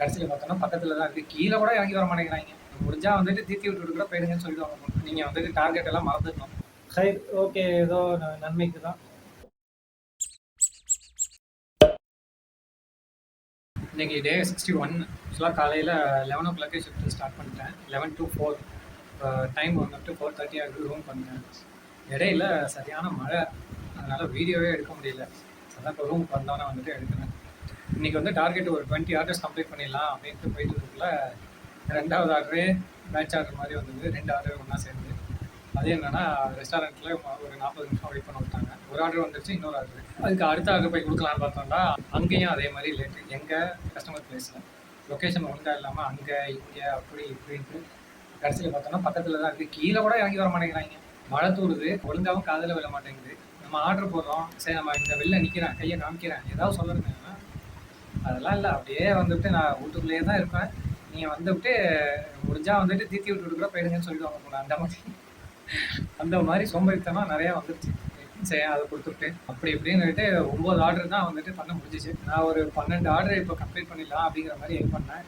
கடைசியில் பார்த்தோம்னா பக்கத்தில் தான் இருக்குது. கீழே கூட இறங்கி வர மாட்டேங்கிறாங்க. முடிஞ்சால் வந்துட்டு தீர்த்தி விட்டுட்டு கூட போயிடுங்கன்னு சொல்லிடுவாங்க. நீங்கள் வந்துட்டு டார்கெட் எல்லாம் மறந்துடணும். சரி, ஓகே, ஏதோ நன்மைக்கு தான். இன்றைக்கி டே 61. ஆக்சுவலாக காலையில் 11 ஷிஃப்ட் ஸ்டார்ட் பண்ணிட்டேன். 11 to 4. டைம் வந்துட்டு 4:30 ஆகுது. ரூம் பண்ணேன். இடையில சரியான மழை, அதனால் வீடியோவே எடுக்க முடியல. அதான் இப்போ ரூமுக்கு வந்தோன்னே வந்துட்டு எடுக்கிறேன். இன்றைக்கி வந்து டார்கெட் ஒரு 20 ஆர்டர்ஸ் கம்ப்ளீட் பண்ணிடலாம் அப்படின்ட்டு போயிட்டு இருக்குள்ள, 2வது ஆர்டரே பேட்ச் ஆர்டர் மாதிரி வந்தது. 2 ஆர்டர் ஒன்றா சேர்ந்து. அது என்னென்னா, ரெஸ்டாரண்ட்டில் ஒரு 40 நிமிஷம் வெயிட் பண்ண விட்டாங்க. ஒரு ஆர்டர் வந்துருச்சு, இன்னொரு ஆர்டர். அதுக்கு அடுத்த ஆர்டர் போய் கொடுக்கலான்னு பார்த்தோம்னா அங்கேயும் அதே மாதிரி லேட்டு. எங்கள் கஸ்டமர் பிளேஸில் லொக்கேஷன் ஒழுங்காக இல்லாமல் அங்கே இங்கே அப்படி இப்படின்ட்டு கடைசியில் பார்த்தோம்னா பக்கத்தில் தான் இருக்குது. கீழே கூட இறங்கி வர மாட்டேங்கிறாங்க. மழை தூடுது, ஒழுங்காகவும் காதில் விழ மாட்டேங்குது. நம்ம ஆர்டர் போடுறோம், சரி நம்ம இந்த வெளில நிற்கிறேன், கையை காமிக்கிறேன், ஏதாவது சொல்லணுங்க. அதெல்லாம் இல்லை, அப்படியே வந்துட்டு நான் வீட்டுக்குள்ளேயே தான் இருப்பேன். நீங்கள் வந்துவிட்டு முடிஞ்சால் வந்துட்டு தீர்த்தி விட்டுட்டு கூட போயிடுங்கன்னு சொல்லிடுவாங்க போல. அந்த மாதிரி சோம்பேறித்தனம் நிறையா வந்துருச்சு. சரி, அதை கொடுத்துட்டு அப்படி இப்படின்னுட்டு 9 ஆர்டர் தான் வந்துட்டு பண்ண முடிஞ்சிச்சு. நான் ஒரு 12 ஆர்டர் இப்போ கம்ப்ளீட் பண்ணிடலாம் அப்படிங்கிற மாதிரி எய்ம் பண்ணேன்.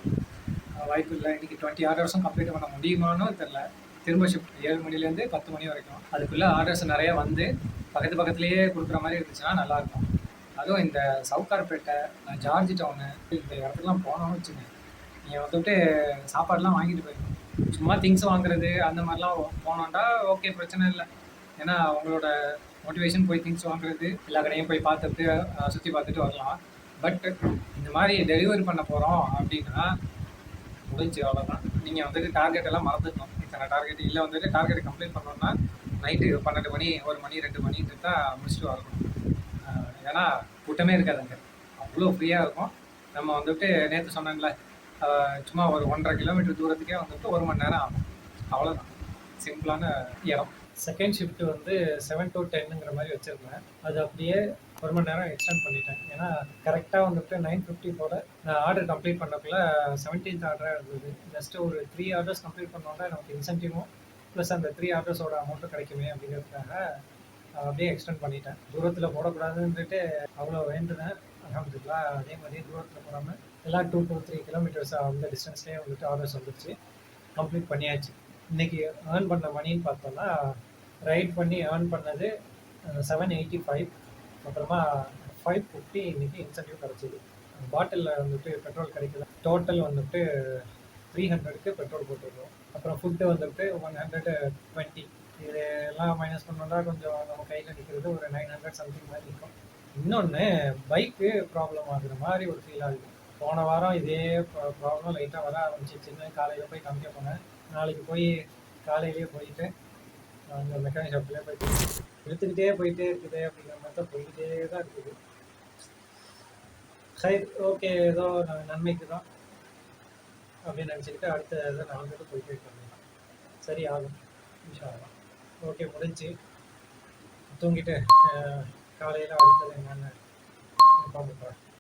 வாய்ப்பு இல்லை. இன்றைக்கி 20 ஆர்டர்ஸும் கம்ப்ளீட் பண்ண முடியுமான்னு தெரில. திரும்ப ஷிஃப்ட் 7 மணிலேருந்து 10 மணி வரைக்கும். அதுக்குள்ளே ஆர்டர்ஸ் நிறைய வந்து பக்கத்துலேயே கொடுக்குற மாதிரி இருந்துச்சுன்னா நல்லாயிருக்கும். அதுவும் இந்த சவுக்கார்பேட்டை, ஜார்ஜ் டவுனு, இந்த இடத்துக்குலாம் போனோம்னு வச்சுங்க, நீங்கள் வந்துட்டு சாப்பாடுலாம் வாங்கிட்டு போயிடணும். சும்மா திங்ஸ் வாங்குறது அந்த மாதிரிலாம் போனோம்னா ஓகே, பிரச்சனை இல்லை. ஏன்னா அவங்களோட மோட்டிவேஷன் போய் திங்ஸ் வாங்குறது, எல்லா கடையும் போய் பார்த்துட்டு சுற்றி பார்த்துட்டு வரலாம். பட் இந்த மாதிரி டெலிவரி பண்ண போகிறோம் அப்படின்னா முடிஞ்சு, அவ்வளோதான். நீங்கள் வந்துட்டு டார்கெட் எல்லாம் மறந்துடணும். இத்தனை டார்கெட் இல்லை, வந்துட்டு டார்கெட் கம்ப்ளீட் பண்ணோம்னா நைட்டு 12 மணி, 1 மணி, 2 மணின்ட்டு தான் முடிச்சுட்டு வரணும். ஏன்னா கூட்டமே இருக்காது அங்கே, அவ்வளோ ஃப்ரீயாக இருக்கும். நம்ம வந்துட்டு நேற்று சொன்னாங்களே, சும்மா ஒரு 1.5 கிலோமீட்டர் தூரத்துக்கே வந்துட்டு 1 மணி நேரம் ஆகும். அவ்வளோதான், சிம்பிளான இடம். செகண்ட் ஷிஃப்ட் வந்து 7 to 10ங்கிற மாதிரி வச்சுருந்தேன். அது அப்படியே 1 மணி நேரம் எக்ஸ்டெண்ட் பண்ணிட்டேன். ஏன்னா கரெக்டாக வந்துட்டு 9:50 போல் நான் ஆர்டர் கம்ப்ளீட் பண்ணக்குள்ள 17th ஆர்டராக இருந்தது. ஜஸ்ட்டு ஒரு 3 ஆர்டர்ஸ் கம்ப்ளீட் பண்ணோன்னா நமக்கு இன்சென்டிவும் ப்ளஸ் அந்த 3 ஆர்டர்ஸோட அமௌண்ட்டும் கிடைக்குமே அப்படிங்கிறதுக்காக அப்படியே எக்ஸ்டெண்ட் பண்ணிட்டேன். தூரத்தில் போடக்கூடாதுன்ட்டு அவ்வளோ வேண்டுனேன். அல்ஹம்துலில்லாஹ் அதே மாதிரி தூரத்தில் போடாமல் எல்லாம் 2 to 3 கிலோமீட்டர்ஸ் அந்த டிஸ்டன்ஸ்லேயே வந்துட்டு ஆர்டர்ஸ் வந்துடுச்சு. கம்ப்ளீட் பண்ணியாச்சு. இன்றைக்கி ஏர்ன் பண்ண மணின்னு பார்த்தோன்னா, ரைட் பண்ணி ஏர்ன் பண்ணது 785. அப்புறமா 550 இன்றைக்கி இன்சென்டிவ் கிடச்சிது. பாட்டிலில் வந்துட்டு பெட்ரோல் கிடைக்கல. டோட்டல் வந்துட்டு 300க்கு பெட்ரோல் போட்டுருக்கோம். அப்புறம் ஃபுட்டு வந்துட்டு 120. இது எல்லாம் மைனஸ் பண்ணோம்னா கொஞ்சம் நம்ம கையில் நிற்கிறது ஒரு 900 சம்திங் மாதிரி இருக்கும். இன்னொன்று, பைக்கு ப்ராப்ளம் ஆகுற மாதிரி ஒரு ஃபீல் ஆகுது. போன வாரம் இதே ப்ராப்ளம் லைட்டாக வர ஆரம்பிச்சிச்சுன்னு காலையில் போய் காமிக்க போனேன். நாளைக்கு போய் காலையிலேயே போயிட்டு அந்த மெக்கானிக் ஷாப்லேயே போயிட்டு இழுத்துக்கிட்டே போயிட்டே இருக்குது அப்படிங்கிற மாதிரி தான் போய்கிட்டே தான் இருக்குது. சரி, ஓகே, ஏதோ நன்மைக்கு தான் அப்படின்னு நினச்சிக்கிட்டு அடுத்த இதை நடந்துட்டு போயிட்டே இருக்காங்க. சரி, ஆகும் இன்ஷா அல்லாஹ். ஓகே, முடிஞ்சு தூங்கிட்டு காலையில் அடுத்தது என்னென்னு இன்ஃபார்ம் பண்ணுறேன்.